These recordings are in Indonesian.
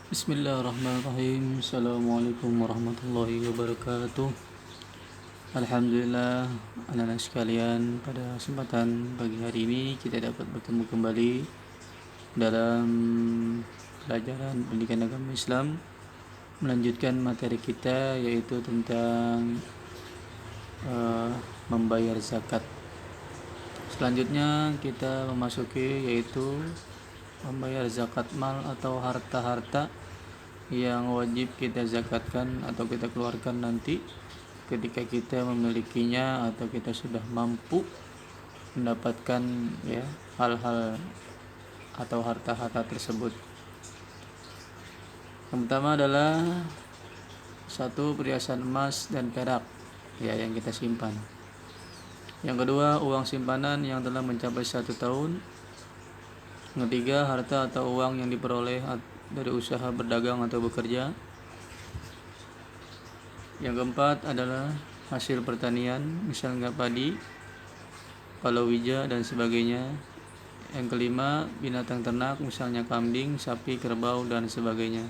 Bismillahirrahmanirrahim. Assalamualaikum warahmatullahi wabarakatuh. Alhamdulillah, anak-anak sekalian, pada kesempatan pagi hari ini kita dapat bertemu kembali dalam pelajaran pendidikan agama Islam, melanjutkan materi kita yaitu tentang membayar zakat. Selanjutnya kita memasuki yaitu membayar zakat mal atau harta-harta yang wajib kita zakatkan atau kita keluarkan nanti ketika kita memilikinya atau kita sudah mampu mendapatkan hal-hal atau harta-harta tersebut. Yang pertama adalah satu, perhiasan emas dan perak yang kita simpan. Yang kedua, uang simpanan yang telah mencapai 1 tahun. Yang ketiga, harta atau uang yang diperoleh dari usaha berdagang atau bekerja. Yang keempat adalah hasil pertanian, misalnya padi, palawija dan sebagainya. Yang kelima, binatang ternak, misalnya kambing, sapi, kerbau dan sebagainya.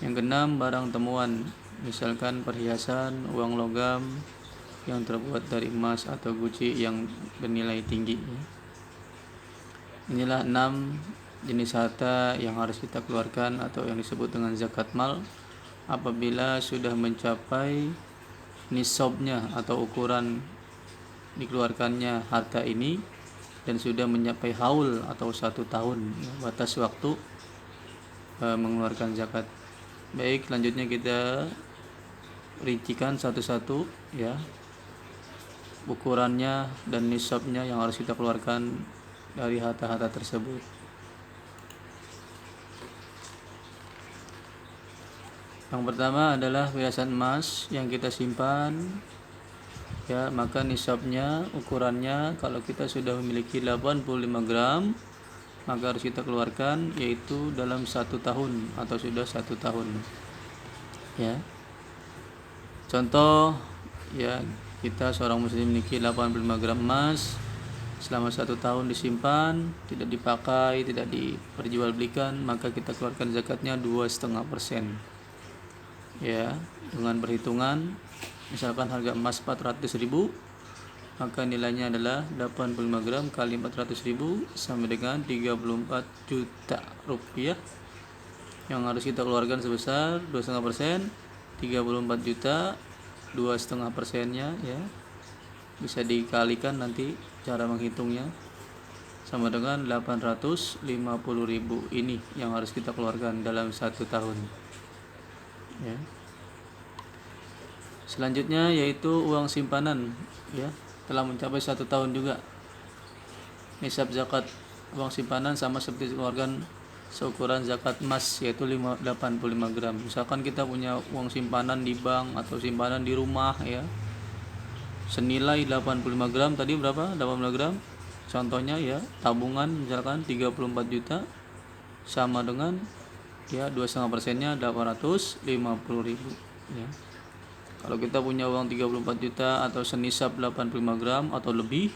Yang keenam, barang temuan, misalkan perhiasan, uang logam yang terbuat dari emas atau guci yang bernilai tinggi. Inilah 6 jenis harta yang harus kita keluarkan atau yang disebut dengan zakat mal apabila sudah mencapai nisabnya atau ukuran dikeluarkannya harta ini dan sudah mencapai haul atau 1 tahun batas waktu mengeluarkan zakat. Baik, selanjutnya kita rincikan satu-satu ukurannya dan nisabnya yang harus kita keluarkan dari harta-harta tersebut. Yang pertama adalah perhiasan emas yang kita simpan, maka nisabnya, ukurannya kalau kita sudah memiliki 85 gram maka harus kita keluarkan yaitu dalam 1 tahun atau sudah 1 tahun. Contoh, kita seorang muslim memiliki 85 gram emas, selama 1 tahun disimpan, tidak dipakai, tidak diperjualbelikan, maka kita keluarkan zakatnya 2,5%. Dengan perhitungan, misalkan harga emas 400.000, maka nilainya adalah 85 gram kali 400.000 sama dengan 34 juta rupiah yang harus kita keluarkan sebesar 2,5%. 34 juta 2,5%-nya bisa dikalikan nanti cara menghitungnya sama dengan 850.000. Ini yang harus kita keluarkan dalam 1 tahun. Selanjutnya yaitu uang simpanan, telah mencapai 1 tahun juga. Nisab zakat uang simpanan sama seperti keluarkan seukuran zakat emas yaitu 85 gram. Misalkan kita punya uang simpanan di bank atau simpanan di rumah senilai 85 gram, tadi berapa? 85 gram. Contohnya tabungan misalkan 34 juta sama dengan 2,5%-nya 850.000. Kalau kita punya uang 34 juta atau senisab 85 gram atau lebih,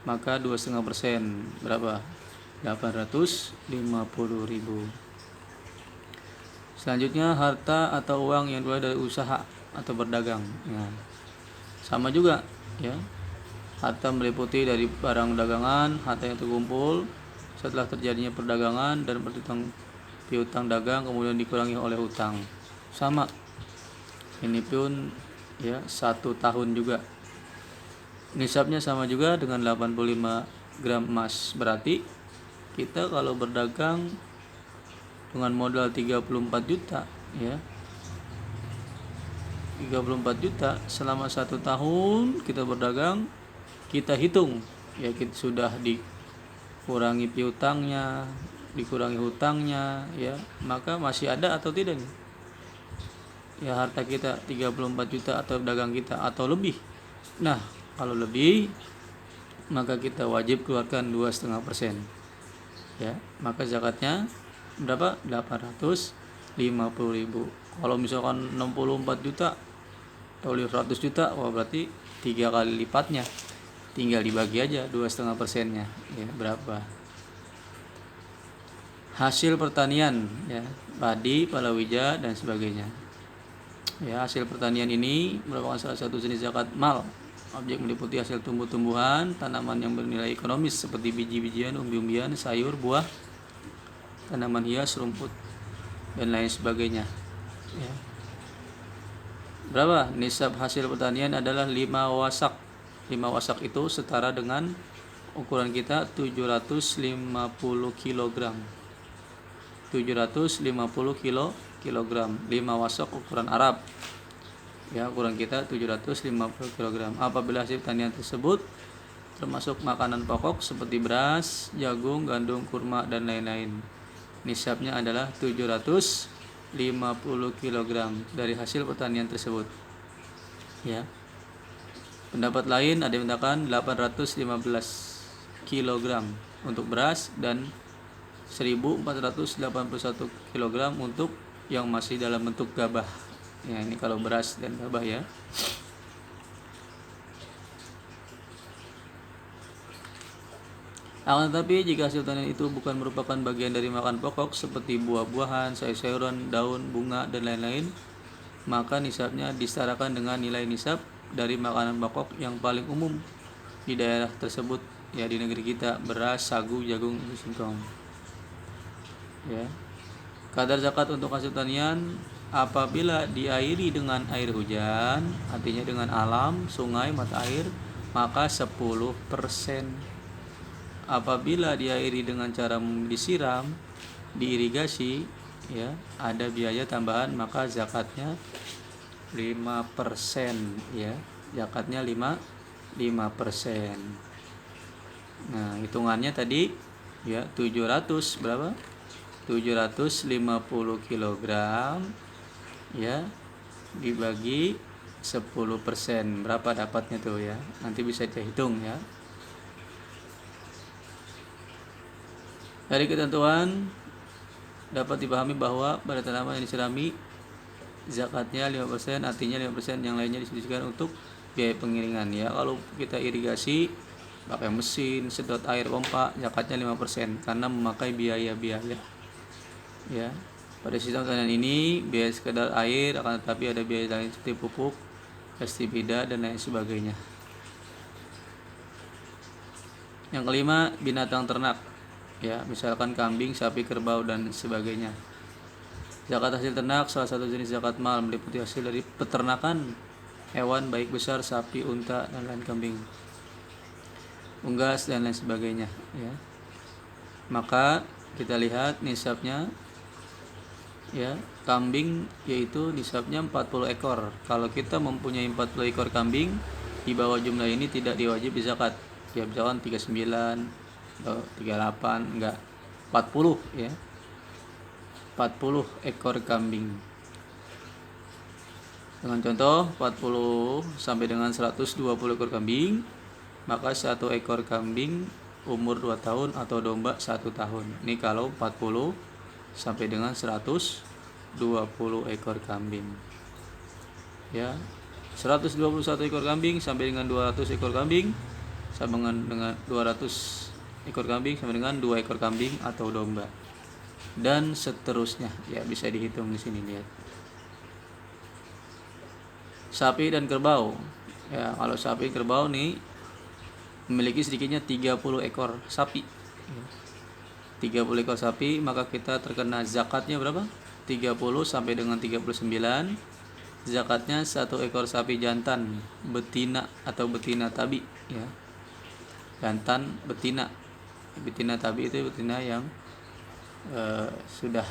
maka 2,5% berapa? 850.000. Selanjutnya harta atau uang yang diperoleh dari usaha atau berdagang. Sama juga harta meliputi dari barang dagangan, harta yang terkumpul setelah terjadinya perdagangan dan piutang dagang kemudian dikurangi oleh hutang. Sama, ini pun 1 tahun juga. Nisabnya sama juga dengan 85 gram emas. Berarti kita kalau berdagang dengan modal 34 juta 34 juta selama 1 tahun kita berdagang, kita hitung kita sudah dikurangi piutangnya, dikurangi hutangnya, maka masih ada atau tidak nih harta kita 34 juta atau dagang kita atau lebih. Nah, kalau lebih maka kita wajib keluarkan 2,5%. Maka zakatnya berapa? 850.000. Kalau misalkan 64 juta atau 100 juta, berarti 3 kali lipatnya. Tinggal dibagi aja 2,5%-nya berapa. Hasil pertanian padi, palawija, dan sebagainya. Ya, hasil pertanian ini merupakan salah satu jenis zakat mal. Objek meliputi hasil tumbuh-tumbuhan, tanaman yang bernilai ekonomis seperti biji-bijian, umbi-umbian, sayur, buah, tanaman hias, rumput, dan lain sebagainya. Ya. Berapa? Nisab hasil pertanian adalah 5 wasak. 5 wasak itu setara dengan ukuran kita 750 kg. 750 kilogram. 5 wasak ukuran Arab. Ya, ukuran kita 750 kg. Apabila hasil pertanian tersebut termasuk makanan pokok seperti beras, jagung, gandum, kurma, dan lain-lain, nisabnya adalah 750 kg dari hasil pertanian tersebut. Ya. Pendapat lain ada yang mengatakan 815 kg untuk beras dan 1481 kg untuk yang masih dalam bentuk gabah. Ya, ini kalau beras dan gabah ya. Akan tetapi jika hasil tanaman itu bukan merupakan bagian dari makan pokok seperti buah-buahan, sayur-sayuran, daun, bunga, dan lain-lain, maka nisabnya disetarakan dengan nilai nisab dari makanan pokok yang paling umum di daerah tersebut, ya, di negeri kita, beras, sagu, jagung, singkong. Ya. Kadar zakat untuk hasil tanian apabila diairi dengan air hujan, artinya dengan alam, sungai, mata air, maka 10%. Apabila diairi dengan cara disiram, diirigasi, ya, ada biaya tambahan, maka zakatnya 5%, ya. Zakatnya 5%. Nah, hitungannya tadi ya 700 berapa? 750 kg, ya, dibagi 10%, berapa dapatnya tuh ya? Nanti bisa dihitung ya. Dari ketentuan dapat dipahami bahwa pada tanaman yang disirami zakatnya 5%, artinya 5% yang lainnya disediakan untuk biaya pengiringan, ya. Kalau kita irigasi pakai mesin, sedot air pompa, zakatnya 5% karena memakai biaya-biaya. Ya. Pada sistem tanaman ini biaya sekedar air, akan tetapi ada biaya lain seperti pupuk, pestisida, dan lain sebagainya. Yang kelima, binatang ternak. Ya, misalkan kambing, sapi, kerbau, dan sebagainya. Zakat hasil ternak salah satu jenis zakat mal, meliputi hasil dari peternakan hewan baik besar, sapi, unta, dan lain kambing, unggas, dan lain sebagainya, ya. Maka kita lihat nisabnya, ya, kambing yaitu nisabnya 40 ekor. Kalau kita mempunyai 40 ekor kambing, di bawah jumlah ini tidak diwajib zakat. Ya, misalkan 39 atau 38, enggak, 40, ya. 40 ekor kambing. Dengan contoh 40 sampai dengan 120 ekor kambing, maka 1 ekor kambing umur 2 tahun atau domba 1 tahun. Ini kalau 40 sampai dengan 120 ekor kambing. Ya. 121 ekor kambing sampai dengan 200 ekor kambing, sama dengan 200 ekor kambing sama dengan 2 ekor kambing atau domba. Dan seterusnya, ya, bisa dihitung di sini, lihat. Sapi dan kerbau. Ya, kalau sapi kerbau nih memiliki sedikitnya 30 ekor sapi. 30 ekor sapi, maka kita terkena zakatnya berapa? 30 sampai dengan 39. Zakatnya 1 ekor sapi jantan betina atau betina tabi, ya. Jantan betina. Betina tabi itu betina yang sudah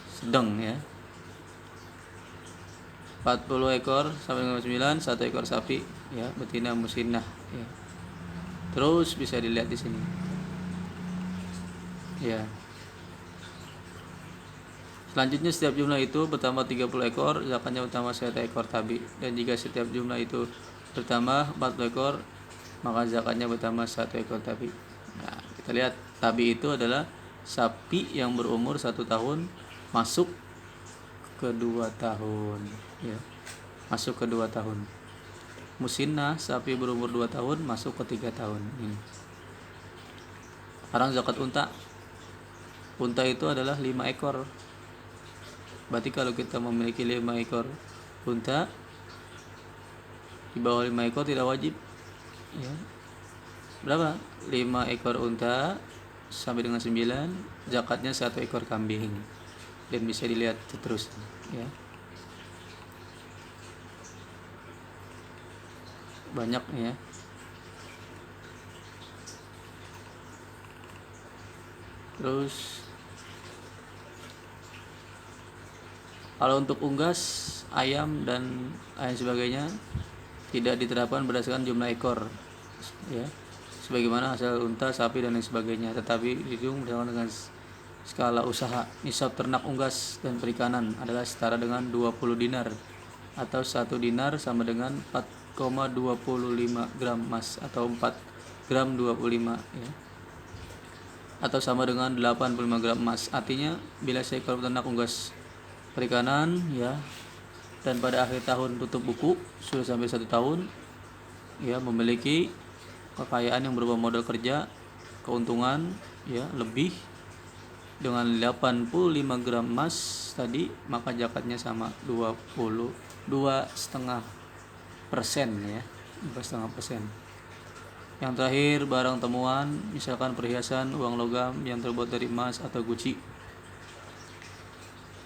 sedang, ya. 40 ekor sampai dengan 9, 1 ekor sapi, ya, betina musinnah, ya. Terus bisa dilihat di sini. Ya. Selanjutnya setiap jumlah itu bertambah 30 ekor, zakatnya bertambah 1 ekor tabi. Dan jika setiap jumlah itu bertambah 40 ekor, maka zakatnya bertambah 1 ekor tabi. Nah, kita lihat tabi itu adalah sapi yang berumur 1 tahun masuk ke 2 tahun, ya. Masuk ke 2 tahun. Musinnah, sapi berumur 2 tahun masuk ke 3 tahun. Ini. Sekarang zakat unta. Unta itu adalah 5 ekor. Berarti kalau kita memiliki 5 ekor unta, di bawah 5 ekor tidak wajib, ya. Berapa? 5 ekor unta sampai dengan 9, zakatnya 1 ekor kambing. Dan bisa dilihat seterusnya, ya. Banyak, ya. Terus kalau untuk unggas, ayam dan lain sebagainya tidak diterapkan berdasarkan jumlah ekor, ya. Sebagaimana hasil unta, sapi dan lain sebagainya, tetapi dihitung berdasarkan dengan skala usaha. Nisab ternak unggas dan perikanan adalah setara dengan 20 dinar atau 1 dinar sama dengan 4,25 gram emas atau 4 gram 25, ya. Atau sama dengan 85 gram emas. Artinya bila seekor ternak unggas perikanan, ya, dan pada akhir tahun tutup buku sudah sampai 1 tahun, ya, memiliki kekayaan yang berupa modal kerja, keuntungan, ya, lebih dengan 85 gram emas tadi, maka zakatnya sama 22,5%, ya, 2,5%. Yang terakhir, barang temuan, misalkan perhiasan, uang logam yang terbuat dari emas atau guci,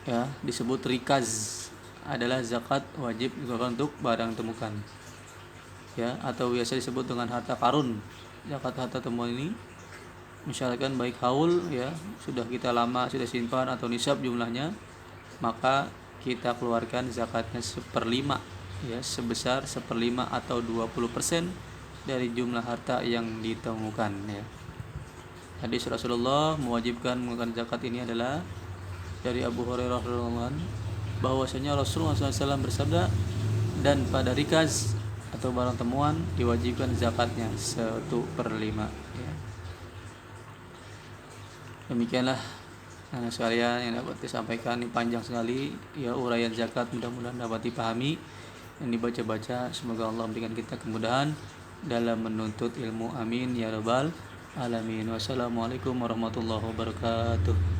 ya, disebut rikaz, adalah zakat wajib dikeluarkan untuk barang temukan, ya, atau biasa disebut dengan harta karun. Zakat harta temuan ini misalkan baik haul, ya, sudah kita lama sudah simpan atau nisab jumlahnya, maka kita keluarkan zakatnya 1/5, ya, sebesar 1/5 atau 20% dari jumlah harta yang ditemukan, ya. Hadis Rasulullah mewajibkan mengeluarkan zakat ini adalah dari Abu Hurairah radhiyallahu anhu, bahwasanya Rasulullah SAW bersabda, dan pada rikaz atau barang temuan diwajibkan zakatnya 1/5, ya. Demikianlah anak sekalian yang dapat disampaikan. Ini panjang sekali, ya, uraian zakat, mudah-mudahan dapat dipahami dan dibaca-baca. Semoga Allah memberikan kita kemudahan dalam menuntut ilmu, amin ya rabbal alamin. Wassalamualaikum warahmatullahi wabarakatuh.